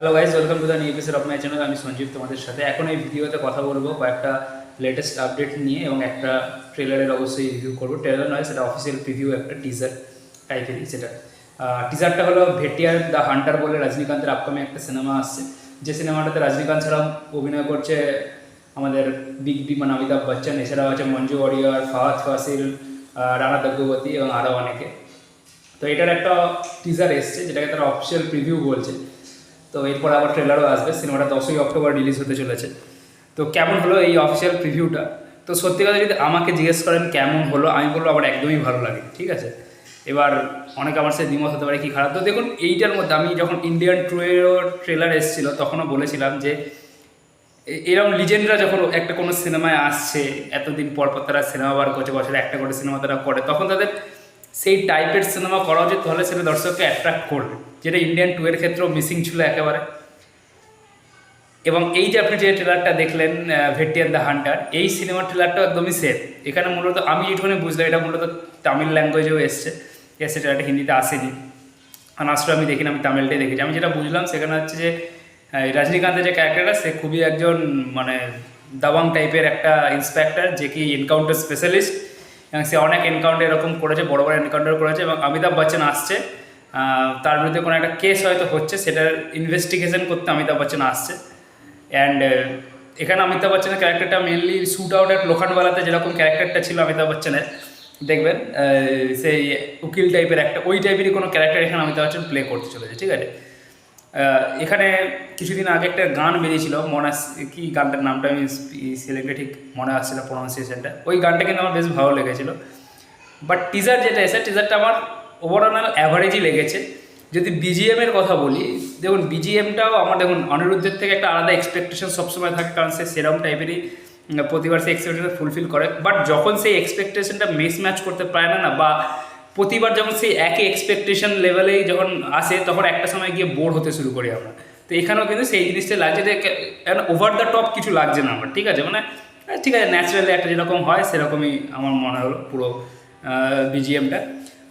Hello guys, welcome to the new episode of my channel. আমি সঞ্জীব তোমাদের সাথে এখন এই ভিডিওতে কথা বলবো কয়েকটা লেটেস্ট আপডেট নিয়ে এবং একটা ট্রেলারের অবশ্যই রিভিউ করবো। ট্রেলার নয়, সেটা অফিসিয়াল প্রিভিউ, একটা টিজার টাইপেরই সেটা। টিজারটা হলো ভেটিয়ার দ্য হান্টার বলে রজনীকান্তের আপকামিং একটা সিনেমা আসছে, যে সিনেমাটাতে রজনীকান্ত ছাড়াও অভিনয় করছে আমাদের বিগ বি মানে অমিতাভ বচ্চন, এছাড়াও আছে মঞ্জু ওয়ারিয়ার, ফাহাদ ফাসিল, রানা দগ্গবতী এবং আরও অনেকে। তো এটার একটা টিজার এসছে যেটাকে তারা অফিসিয়াল প্রিভিউ বলছে। তো এরপর আবার ট্রেলারও আসবে। সিনেমাটা 10ই অক্টোবর রিলিজ হতে চলেছে। তো কেমন হলো এই অফিসিয়াল প্রিভিউটা? তো সত্যি কথা যদি আমাকে জিজ্ঞেস করেন কেমন হলো, আমি বলবো আমার একদমই ভালো লাগে, ঠিক আছে। এবার অনেকে আমার সাথে দ্বিমত হতে পারে কি খারাপ। তো দেখুন, এইটার মধ্যে আমি যখন ইন্ডিয়ান টুয়েরও ট্রেলার এসেছিলো তখনও বলেছিলাম যে এরকম লিজেন্ডরা যখন একটা কোনো সিনেমায় আসছে, এতদিন পর পর তারা সিনেমা বার করছে, বছরে একটা করে সিনেমা তারা করে, তখন তাদের সেই টাইপের সিনেমা করা উচিত, তাহলে সেটা দর্শককে অ্যাট্রাক্ট করবে, যেটা ইন্ডিয়ান টু এর ক্ষেত্রেও মিসিং ছিল একেবারে। এবং এই যে আপনি যে ট্রেলারটা দেখলেন ভেটিয়ান দ্য হান্টার, এই সিনেমার ট্রেলারটা একদমই সেফ। এখানে মূলত আমি যেটুখানি বুঝলাম, এটা মূলত তামিল ল্যাঙ্গুয়েজেও এসছে, ট্রেলারটা হিন্দিতে আসেনি। আসলে আমি দেখিনি, আমি তামিলটাই দেখেছি। আমি যেটা বুঝলাম সেখানে হচ্ছে যে রজনীকান্তের যে ক্যারেক্টারটা, সে খুবই একজন মানে দাবাং টাইপের একটা ইন্সপেক্টর, যে কি এনকাউন্টার স্পেশালিস্ট, এবং সে অনেক এনকাউন্টার এরকম করেছে, বড় বড় এনকাউন্টার করেছে। এবং অমিতাভ বচ্চন আসছে, তার বিরুদ্ধে কোনো একটা কেস হয়তো হচ্ছে, সেটার ইনভেস্টিগেশন করতে অমিতাভ বচ্চন আসছে। অ্যান্ড এখানে অমিতাভ বচ্চনের ক্যারেক্টারটা মেনলি শ্যুট আউট অ্যাট লোখানওয়ালাতে যেরকম ক্যারেক্টারটা ছিল অমিতাভ বচ্চনের, দেখবেন সেই উকিল টাইপের একটা, ওই টাইপেরই কোনো ক্যারেক্টার এখানে অমিতাভ বচ্চন প্লে করতে চলেছে, ঠিক আছে। এখানে কিছুদিন আগে একটা গান বেরিয়েছিল, কি গানটার নামটা আমি সিলেক্টে ঠিক মনে আসছে না প্রোনাউন্সিয়েশনটা, ওই গানটা কিন্তু আমার বেশ ভালো লেগেছিলো। বাট টিজার যেটা এসে, টিজারটা আমার ওভারঅল অ্যাভারেজই লেগেছে। যদি বিজিএমের কথা বলি, দেখুন বিজিএমটাও আমার, দেখুন অনিরুদ্ধের থেকে একটা আলাদা এক্সপেকটেশন সবসময় থাকে, কারণ সে সেরকম টাইপেরই প্রতিবার সেই এক্সপেকটেশন ফুলফিল করে। বাট যখন সেই এক্সপেকটেশনটা মিস ম্যাচ করতে পারে না, বা প্রতিবার যখন সেই একই এক্সপেকটেশন লেভেলেই যখন আসে, তখন একটা সময় গিয়ে বোর হতে শুরু করি আমরা। তো এখানেও কিন্তু সেই জিনিসটা লাগছে যে ওভার দ্য টপ কিছু লাগছে না আমার, ঠিক আছে, মানে ঠিক আছে, ন্যাচারালি একটা যেরকম হয় সেরকমই আমার মনে হলো পুরো বিজিএমটা।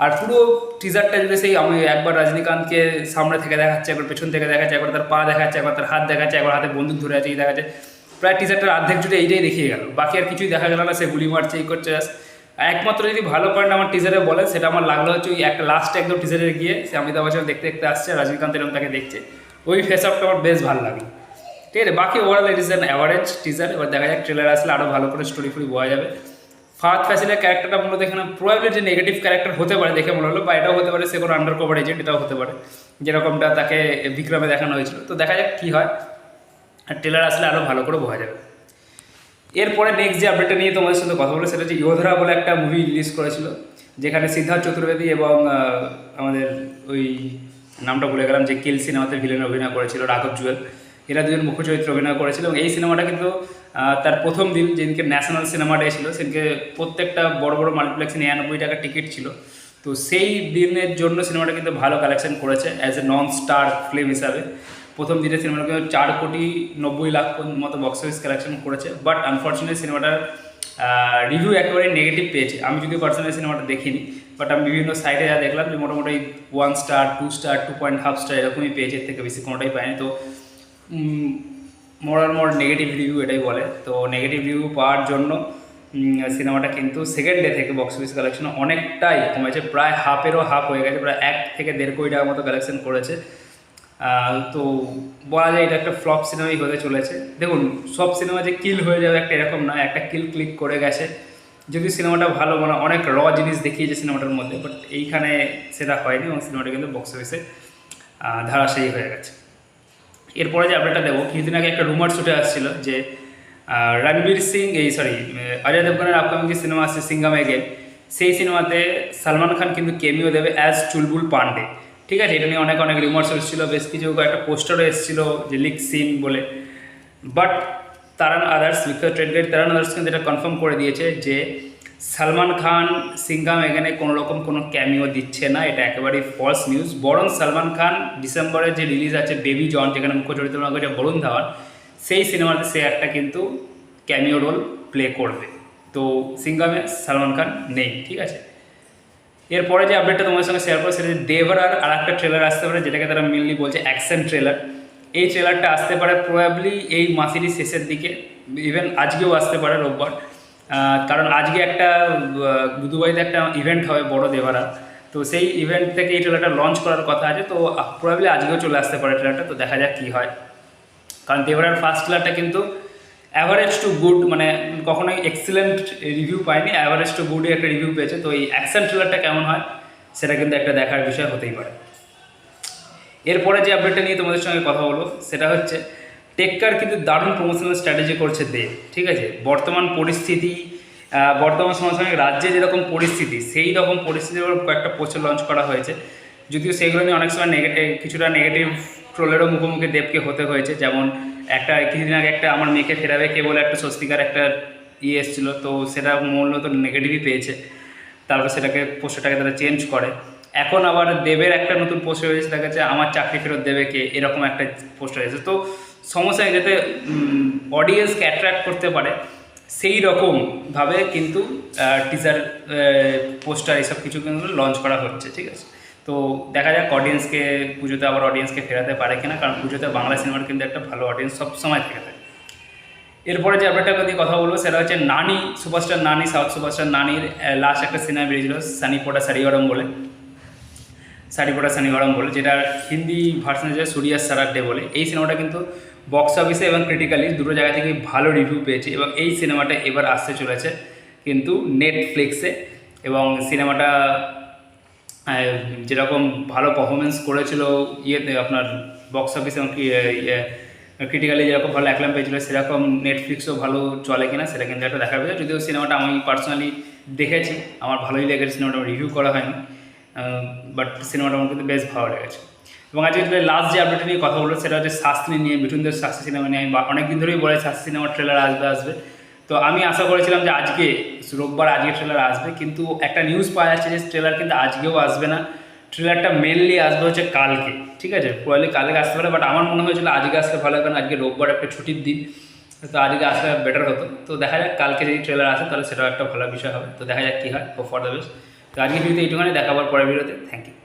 আর পুরো টিজারটা যদি সেই আমি একবার রজনীকান্তকে সামনে থেকে দেখাচ্ছে, একবার পেছন থেকে দেখাচ্ছে, একবার তার পা দেখাচ্ছে, একবার তার হাত দেখাচ্ছে, একবার হাতে বন্দুক ধরে আছে, এই দেখাচ্ছে, প্রায় টিজারটার অর্ধেক জুড়ে এইটাই দেখিয়ে গেল, বাকি আর কিছুই দেখা গেল না। সে গুলি মারছে, এই করছে। একমাত্র যদি ভালো পয়েন্ট আমার টিজারে বলে, সেটা আমার লাগলো হচ্ছে ওই একটা লাস্টে একদম টিজারে গিয়ে সে অমিতাভ বচ্চন দেখতে দেখতে আসছে, রজনীকান্ত এরকম তাকে দেখছে, ওই ফেস আপটা আমার বেশ ভালো লাগলো, ঠিক আছে। বাকি overall it is an average teaser. এবার দেখা যাক ট্রেলার আসলে আরও ভালো করে স্টোরি ফুরি বোঝা যাবে। ফাহাদ ফাসিলের ক্যারেক্টারটা মূলত এখানে প্রবাবিলিটি নেগেটিভ ক্যারেক্টার হতে পারে দেখে মনে হলো, বা এটাও হতে পারে সে কোনো আন্ডার কভার এজেন্ট, এটাও হতে পারে, যেরকমটা তাকে বিক্রমে দেখানো হয়েছিল। তো দেখা যাক কী হয়, আর ট্রেলার আসলে আরও ভালো করে বোঝা যাবে। এরপরে নেক্সট যে আপডেটটা নিয়ে তোমাদের সাথে কথা বলে, সেটা হচ্ছে যোধরা বলে একটা মুভি রিলিজ করেছিল, যেখানে সিদ্ধার্থ চতুর্বেদী এবং আমাদের ওই নামটা ভুলে গেলাম, যে কিল সিনেমাতে ভিলেন অভিনয় করেছিল রাঘব জুয়েল, এরা দুজন মুখ্য চরিত্রে অভিনয় করেছিল। এবং এই সিনেমাটা কিন্তু তার প্রথম দিন যেদিনকে ন্যাশনাল সিনেমাটা এসেছিলো, সেদিনকে প্রত্যেকটা বড় বড় মাল্টিপ্লেক্সে 99 টাকা টিকিট ছিল। তো সেই দিনের জন্য সিনেমাটা কিন্তু ভালো কালেকশন করেছে as a non star film হিসাবে। প্রথম দিনে সিনেমাটা কিন্তু 4,90,00,000 মতো বক্স অফিস কালেকশন করেছে। বাট আনফর্চুনেটলি সিনেমাটার রিভিউ একেবারে নেগেটিভ পেয়েছে। আমি যদিও পার্সোনালি সিনেমাটা দেখিনি, বাট আমি বিভিন্ন সাইটে যা দেখলাম যে মোটামুটি 1 স্টার, 2 স্টার, 2.5 স্টার এরকমই পেয়েছে, এর থেকে বেশি কোনোটাই পায়নি। তো মোর আর মোর নেগেটিভ রিভিউ এটাই বলে। তো নেগেটিভ রিভিউ পাওয়ার জন্য সিনেমাটা কিন্তু সেকেন্ড ডে থেকে বক্স অফিস কালেকশন অনেকটাই কমেছে, প্রায় হাফেরও হাফ হয়ে গেছে, প্রায় 1 থেকে 1.5 কোটি টাকার মতো কালেকশন করেছে। তো বলা যায় এটা একটা ফ্লপ সিনেমাই হতে চলেছে। দেখুন, সব সিনেমা যে কিল হয়ে যাবে একটা এরকম না, একটা কিল ক্লিক করে গেছে, যদি সিনেমাটা ভালো, মানে অনেক র জিনিস দেখিয়েছে সিনেমাটার মধ্যে, বাট এইখানে সেটা হয়নি এবং সিনেমাটা কিন্তু বক্স অফিসে ধারাশায়ী হয়ে গেছে। এরপরে যে আপডেটটা দেবো, কিছুদিন আগে একটা রুমার শুটে আসছিল যে রণবীর সিং অজয় দেবগনের আপকামিং যে সিনেমা আসছে সিঙ্গাম এগেন, সেই সিনেমাতে সালমান খান কিন্তু কেমিও দেবে অ্যাজ চুলবুল পান্ডে, ঠিক আছে। এটা নিয়ে অনেক অনেক রিমার্স এসেছিলো, বেশ কিছু একটা পোস্টারও এসেছিলো যে লিক সিন বলে। বাট তারান আদার্স, বিখ্যাত ট্রেড গাইড তারান আদার্স কিন্তু এটা কনফার্ম করে দিয়েছে যে সালমান খান সিঙ্গাম এখানে কোনো রকম কোনো ক্যামিও দিচ্ছে না, এটা একেবারেই ফলস নিউজ। বরং সালমান খান ডিসেম্বরে যে রিলিজ আছে বেবি জন, যেখানে মুখ্য চরিত্র করেছে বরুণ ধাওয়ান, সেই সিনেমাতে সে একটা কিন্তু ক্যামিও রোল প্লে করবে। তো সিঙ্গামে সালমান খান নেই, ঠিক আছে। এরপরে যে আপডেটটা তোমাদের সঙ্গে শেয়ার করো, সেটা দেবরার আর একটা ট্রেলার আসতে পারে, যেটাকে তারা মেনলি বলছে অ্যাকশন ট্রেলার। এই ট্রেলারটা আসতে পারে প্রবাবলি এই মাসেরই শেষের দিকে, ইভেন আজকেও আসতে পারে রোববার। কারণ আজকে একটা দুবাইতে একটা ইভেন্ট হবে বড় দেবারা, তো সেই ইভেন্ট থেকে এই ট্রেলারটা লঞ্চ করার কথা আছে, তো প্রবাবলি আজকেও চলে আসতে পারে ট্রেলারটা। তো দেখা যাক কী হয়, কারণ দেবারার ফার্স্ট ট্রেলারটা কিন্তু অ্যাভারেজ টু গুড, মানে কখনোই এক্সিলেন্ট রিভিউ পায়নি, অ্যাভারেজ টু গুডই একটা রিভিউ পেয়েছে। তো এই অ্যাকশন ট্রেলারটা কেমন হয় সেটা কিন্তু একটা দেখার বিষয় হতেই পারে। এরপরে যে আপডেটটা নিয়ে তোমাদের সঙ্গে কথা বলবো সেটা হচ্ছে টেক্কার কিন্তু দারুণ প্রমোশনাল স্ট্র্যাটেজি করছে দেব, ঠিক আছে। বর্তমান পরিস্থিতি, বর্তমান সমসাময়িক রাজ্যে যেরকম পরিস্থিতি, সেই রকম পরিস্থিতির উপর কয়েকটা পোস্টার লঞ্চ করা হয়েছে, যদিও সেগুলো নিয়ে অনেক সময় কিছুটা নেগেটিভ ট্রোলেরও মুখোমুখি দেবকে হতে হয়েছে। যেমন একটা কিছুদিন আগে একটা আমার মেয়েকে ফেরাবে কে বলে একটা স্বস্তিকার একটা এসেছিলো, তো সেটা মূলত নেগেটিভই পেয়েছে। তারপর সেটাকে পোস্টারটাকে তারা চেঞ্জ করে। এখন আবার দেবের একটা নতুন পোস্টার হয়েছে, দেখা যাচ্ছে আমার চাকরি ফেরত দেবে কে, এরকম একটা পোস্টার হয়েছে। তো সমস্যায় যাতে অডিয়েন্সকে অ্যাট্রাক্ট করতে পারে সেই রকমভাবে কিন্তু টিজার, পোস্টার এসব কিছু কিন্তু লঞ্চ করা হচ্ছে, ঠিক আছে। তো দেখা যাক অডিয়েন্সকে পুজোতে আবার অডিয়েন্সকে ফেরাতে পারে কিনা, কারণ পুজোতে বাংলা সিনেমার কিন্তু একটা ভালো অডিয়েন্স সবসময় থেকে থাকে। এরপরে যে আপডেটটা নিয়ে কথা বলবো সেটা হচ্ছে নানি, সুপারস্টার নানি, সাউথ সুপারস্টার নানির লাস্ট একটা সিনেমা বেরিয়েছিল সানি পোটা সারিগরম বলে, সারিপোটা সানিগরম বলে, যেটা হিন্দি ভার্সন হচ্ছে সুরিয়া সারাড্ডে বলে। এই সিনেমাটা কিন্তু বক্স অফিসে এবং ক্রিটিক্যালি দুটো জায়গা থেকে ভালো রিভিউ পেয়েছে, এবং এই সিনেমাটা এবার আসতে চলেছে কিন্তু নেটফ্লিক্সে। এবং সিনেমাটা যেরকম ভালো পারফরমেন্স করেছিল ইয়েতে আপনার বক্স অফিস এবং ক্রিটিক্যালি যেরকম ভালো অ্যাক্লাম পেয়েছিল, সেরকম নেটফ্লিক্সও ভালো চলে কিনা সেটা কিন্তু একটা দেখা পেয়েছে। যদিও সিনেমাটা আমি পার্সোনালি দেখেছি, আমার ভালোই লেগেছে, সিনেমাটা রিভিউ করা হয়নি, বাট সিনেমাটা আমার কিন্তু বেশ ভালো লেগেছে। এবং আজকে লাস্ট যে আপডেট নিয়ে কথা বলবো সেটা হচ্ছে শাস্ত্রী নিয়ে, মিঠুনদের শাস্ত্রী সিনেমা নিয়ে। আমি অনেকদিন ধরেই বলে শাস্ত্রী সিনেমার ট্রেলার আসবে, তো আমি আশা করেছিলাম যে আজকে রোববার আজকে ট্রেলার আসবে, কিন্তু একটা নিউজ পাওয়া যাচ্ছে যে ট্রেলার কিন্তু আজকেও আসবে না, ট্রেলারটা মেনলি আসবে হচ্ছে কালকে, ঠিক আছে। প্রবাবলি কালকে আসতে পারে, বাট আমার মনে হয়েছিল আজকে আসলে ভালো, কারণ আজকে রোববার একটা ছুটির দিন, তো আজকে আসলে বেটার হতো। তো দেখা যাক কালকে যদি ট্রেলার আসে তাহলে সেটাও একটা ভালো বিষয় হবে। তো দেখা যাক কী হয়, হোপ ফর দ্য বেস্ট। তো আজকে ভিডিওতে এইটুখানি, দেখাবার পরের ভিডিওতে। Thank you.